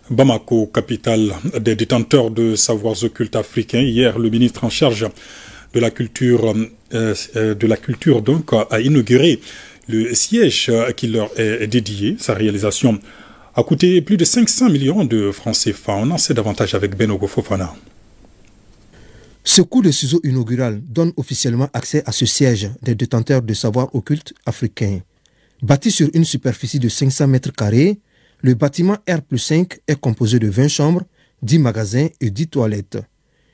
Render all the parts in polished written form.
Bamako, capitale des détenteurs de savoirs occultes africains. Hier, le ministre en charge de la culture, donc, a inauguré le siège qui leur est dédié. Sa réalisation a coûté plus de 500 millions de francs CFA. On en sait davantage avec Benogo Fofana. Ce coup de ciseau inaugural donne officiellement accès à ce siège des détenteurs de savoirs occultes africains. Bâti sur une superficie de 500 mètres carrés, le bâtiment R+5 est composé de 20 chambres, 10 magasins et 10 toilettes.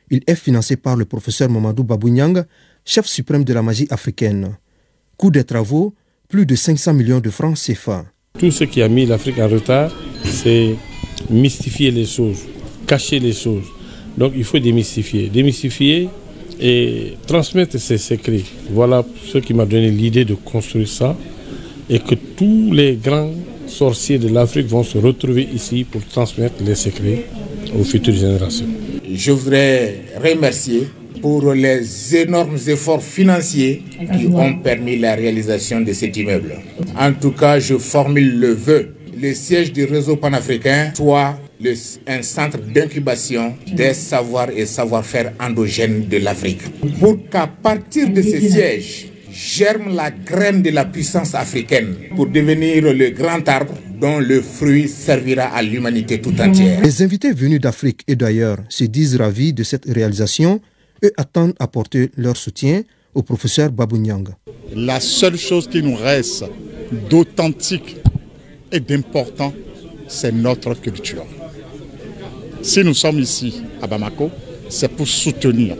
Il est financé par le professeur Mamadou Babou-Niang, chef suprême de la magie africaine. Coût des travaux, plus de 500 millions de francs CFA. Tout ce qui a mis l'Afrique en retard, c'est mystifier les choses, cacher les choses. Donc il faut démystifier et transmettre ces secrets. Voilà ce qui m'a donné l'idée de construire ça et que tous les grands sorciers de l'Afrique vont se retrouver ici pour transmettre les secrets aux futures générations. Je voudrais remercier pour les énormes efforts financiers qui ont permis la réalisation de cet immeuble. En tout cas, je formule le vœu. Le siège du réseau panafricain soit un centre d'incubation des savoirs et savoir-faire endogènes de l'Afrique. Pour qu'à partir de ce siège, germe la graine de la puissance africaine pour devenir le grand arbre dont le fruit servira à l'humanité tout entière. Les invités venus d'Afrique et d'ailleurs se disent ravis de cette réalisation et attendent apporter leur soutien au professeur Babou-Niang. La seule chose qui nous reste d'authentique et d'important, c'est notre culture. Si nous sommes ici à Bamako, c'est pour soutenir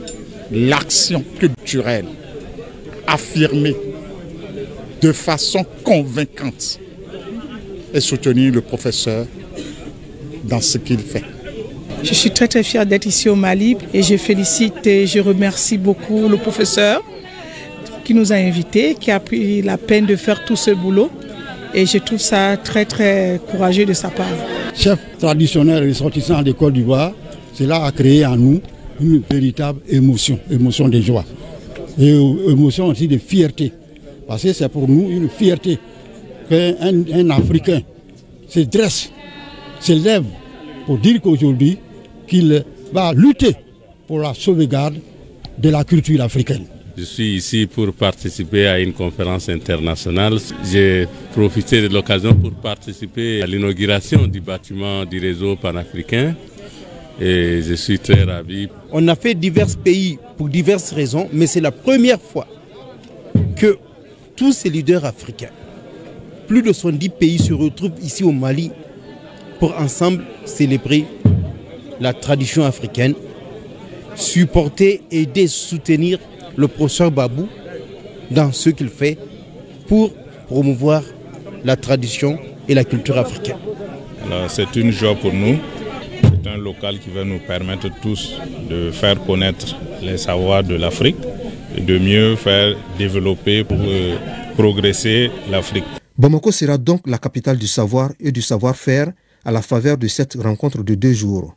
l'action culturelle affirmée de façon convaincante et soutenir le professeur dans ce qu'il fait. Je suis très fière d'être ici au Mali et je félicite et je remercie beaucoup le professeur qui nous a invités, qui a pris la peine de faire tout ce boulot et je trouve ça très courageux de sa part. Chef traditionnel ressortissant de Côte d'Ivoire, cela a créé en nous une véritable émotion de joie et émotion aussi de fierté. Parce que c'est pour nous une fierté qu'un Africain se dresse, se lève pour dire qu'aujourd'hui qu'il va lutter pour la sauvegarde de la culture africaine. Je suis ici pour participer à une conférence internationale. J'ai profité de l'occasion pour participer à l'inauguration du bâtiment du réseau panafricain et je suis très ravi. On a fait divers pays pour diverses raisons, mais c'est la première fois que tous ces leaders africains, plus de 70 pays se retrouvent ici au Mali pour ensemble célébrer la tradition africaine, supporter, aider, soutenir le professeur Babou dans ce qu'il fait pour promouvoir la tradition et la culture africaine. C'est une joie pour nous. C'est un local qui va nous permettre tous de faire connaître les savoirs de l'Afrique et de mieux faire développer pour progresser l'Afrique. Bamako sera donc la capitale du savoir et du savoir-faire à la faveur de cette rencontre de 2 jours.